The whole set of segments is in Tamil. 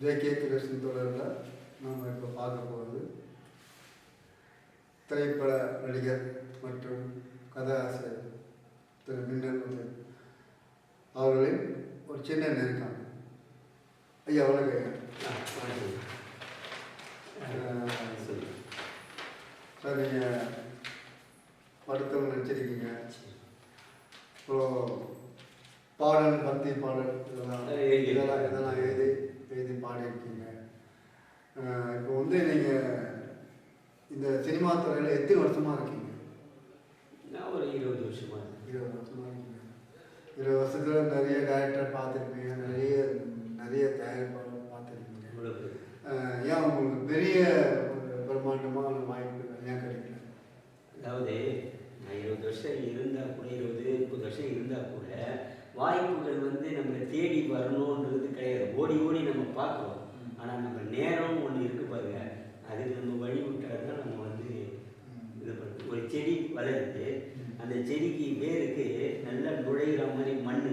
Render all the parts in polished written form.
ஜே.கே. கிருஷ்ணன் தொடரில் நாம் இப்போ பார்க்க போகிறது திரைப்பட நடிகர் மற்றும் கதாசிரியர் திரு மின்னல் அவர்களின் ஒரு சின்ன நெருக்கம். ஐயா வணக்கம். சார், நீங்கள் படத்தில் நடிச்சிருக்கீங்க, அப்புறம் பாடல், பக்தி பாடல் இதெல்லாம் எழுதி பாடியிருக்கீங்க. இப்போ நீங்கள் இந்த சினிமா துறையில் எத்தனை வருஷமாக இருக்கீங்க? நான் ஒரு 20 வருஷமாக 20 வருஷமாக இருக்கீங்க. 20 வருஷத்தில் நிறைய டைரக்டர் பார்த்துருப்பீங்க, நிறைய தயாரிப்பாளர் பார்த்துருக்கீங்க. ஏன் உங்களுக்கு பெரிய பிரம்மாண்டமான வாய்ப்பு ஏன் கிடைக்கல? அதாவது நான் 20 வருஷம் இருந்தால் கூட 20-30 வருஷம் இருந்தால் கூட வாய்ப்புகள் நம்மளை தேடி வரணுன்றது கிடையாது. ஓடி ஓடி நம்ம பார்க்குறோம். ஆனால் நம்ம நேரம் ஒன்று இருக்கு பாருங்க, அதுக்கு நம்ம வழி விட்டால் தான் நம்ம இது பண்ணுறது. ஒரு செடி வளருது, அந்த செடிக்கு வேருக்கு நல்லா நுழைகிற மாதிரி மண்,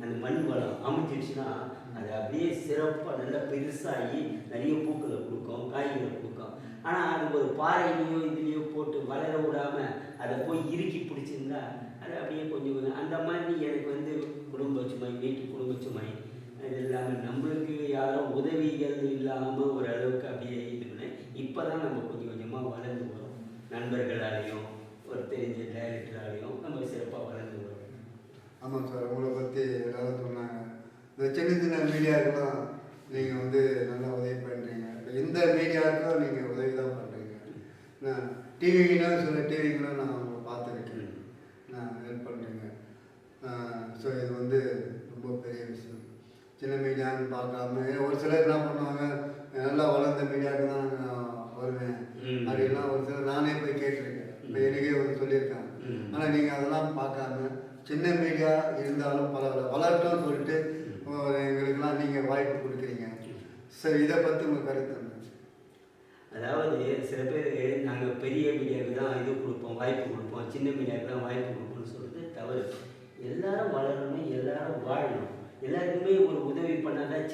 அந்த மண் வளம் அமைச்சிடுச்சுன்னா அது அப்படியே சிறப்பாக நல்லா பெருசாகி நிறைய பூக்களை கொடுக்கும், காய்களை கொடுக்கும். ஆனால் அது ஒரு பாறையிலையோ இதுலேயோ போட்டு வளர விடாமல் அதை போய் இறுக்கி பிடிச்சிருந்தா அது அப்படியே கொஞ்சம் அந்த மாதிரி எனக்கு குடும்ப சுமை, வீட்டு குடும்ப சுமை, இது இல்லாமல் நம்மளுக்கு யாரும் உதவிகள் இல்லாமல் ஓரளவுக்கு அப்படியே இது பண்ணேன். இப்போ தான் நம்ம கொஞ்சம் கொஞ்சமாக வளர்ந்து வரோம். நண்பர்களாலேயும் ஒரு தெரிஞ்ச டைரக்டராலையும் நம்ம சிறப்பாக வளர்ந்து வரோம். ஆமாம் சார், உங்களை பற்றி எல்லாரும் சொன்னாங்க. இந்த சின்ன சின்ன மீடியாவுக்கெல்லாம் நீங்கள் நல்லா உதவி பண்ணுறீங்க. எந்த மீடியாவுக்கும் நீங்கள் உதவி தான் பண்ணுறீங்க. நான் டிவிங்கெலாம் சில டிவிங்கெலாம் நான் உங்களை பார்த்துருக்கேன், நான் ஹெல்ப் பண்ணுறீங்க. ஸோ இது ரொம்ப பெரிய விஷயம். சின்ன மீடியான்னு பார்க்காம ஒரு சிலர் என்ன பண்ணுவாங்க, நல்லா வளர்ந்த மீடியாவுக்கு தான் நான் வருவேன் அப்படின்னா ஒரு சிலர் நானே போய் கேட்டிருக்கேன். இப்போ எனக்கே சொல்லியிருக்காங்க. ஆனால் நீங்கள் அதெல்லாம் பார்க்காம சின்ன மீடியா இருந்தாலும் பரவாயில்ல வளரட்டும்னு சொல்லிட்டு எங்களுக்கெல்லாம் நீங்கள் வாய்ப்பு கொடுக்குறீங்க. சரி, இதை பற்றி உங்கள் கருத்து என்ன? அதாவது சில பேர் நாங்கள் பெரிய மீடியாவுக்கு தான் இது கொடுப்போம், வாய்ப்பு கொடுப்போம், சின்ன மீடியாவுக்கு தான் வாய்ப்பு கொடுப்போம்னு சொல்லிட்டு தவறு. எல்லாரும் வளரணும், எல்லாரும் வாழணும், எல்லாருக்குமே ஒரு உதவி பண்ணாதான்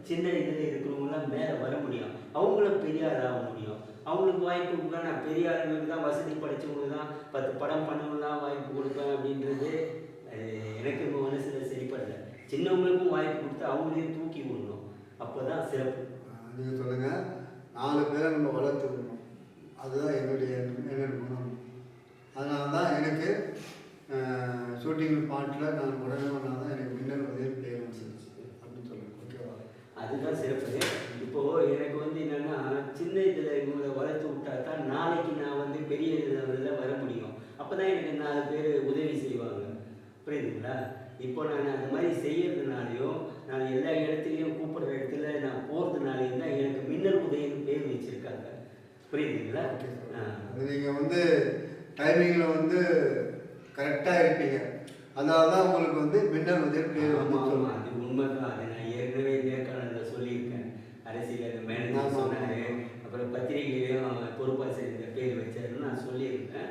சின்ன இதில் இருக்கிறவங்களாம் மேலே வர முடியும், அவங்களும் பெரிய ஆளாக முடியும். அவங்களுக்கு வாய்ப்பு கொடுக்க நான் பெரிய ஆளுங்களுக்கு தான், வசதி படித்தவங்களுக்கு தான் 10 படம் பண்ணவங்களாம் வாய்ப்பு கொடுப்பேன் அப்படின்றது எனக்கு இப்போ மனசில் சரிப்படலை. சின்னவங்களுக்கும் வாய்ப்பு கொடுத்து அவங்களையும் தூக்கி விடணும், அப்போ தான் சிறப்பு. நீங்கள் சொல்லுங்கள், 4 பேரை நம்ம வளர்த்து விடணும், அதுதான் என்னுடைய குணம். அதனால தான் எனக்கு ஷூட்டிங் பாட்டில் நான் உடனே தான் எனக்கு மின்னல் பேர் வந்துச்சு அப்படின்னு சொல்லுங்கள். ஓகேவா? அதுதான் சிறப்பு. இப்போது எனக்கு என்னென்னா சின்ன இதில் இவங்களை வளர்த்து விட்டா தான் நாளைக்கு நான் பெரிய இதில் வர முடியும். அப்போ தான் எனக்கு 4 பேர் உதவி செய்வாங்க. புரியுதுங்களா? இப்போ நான் அந்த மாதிரி செய்யறதுனாலையும் நான் எல்லா இடத்துலையும் கூப்பிடுற இடத்துல நான் போகிறதுனாலையும் தான் எனக்கு மின்னல் உதயன்னு பேர் வச்சுருக்காங்க. புரியுதுங்களா? அது நீங்கள் டைமிங்கில் கரெக்டாக இருப்பீங்க, அதனால தான் உங்களுக்கு மின்னல் உதயம் பேர். ஆமாம், அது உண்மை தான். அது நான் ஏற்கனவே நேர்காணலில் சொல்லியிருக்கேன். அரசியல் அந்த மேனேஜர் சொன்னார், அப்புறம் பத்திரிகையிலையும் பொறுப்பாசிரியர் பேர் வச்சாருன்னு நான் சொல்லியிருக்கேன்.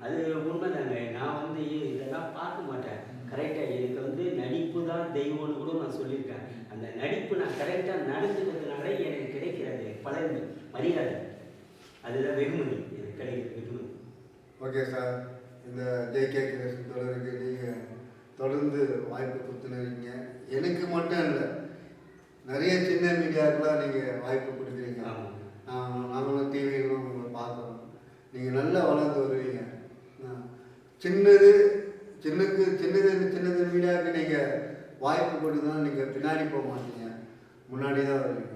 அது உண்மை தாங்க. நான் இதெல்லாம் பார்க்க மாட்டேன். கரெக்டாக எனக்கு நடிப்பு தான் தெய்வம்னு கூட நான் சொல்லியிருக்கேன். அந்த நடிப்பு நான் கரெக்டாக நடந்துக்கிறதுனால எனக்கு கிடைக்கிறது பலன், மரியாதை, அதுதான் வெகுமதி, எனக்கு கிடைக்கிற வெகுமதி. ஓகே சார், இந்த ஜே.கே. கிருஷ்ணன் தொடருக்கு நீங்கள் தொடர்ந்து வாய்ப்பு கொடுத்துருக்கீங்க. எனக்கு மட்டும் இல்லை, நிறைய சின்ன மீடியாவுக்குலாம் நீங்கள் வாய்ப்பு கொடுக்குறீங்க. நாங்களும் டிவிகளும் உங்களை பார்க்குறோம். நீங்கள் நல்லா வளர்ந்து வருவீங்க. சின்னது மீடியாவுக்கு நீங்கள் வாய்ப்பு கொடுத்தா நீங்கள் பின்னாடி போக மாட்டீங்க, முன்னாடி தான் வருவீங்க.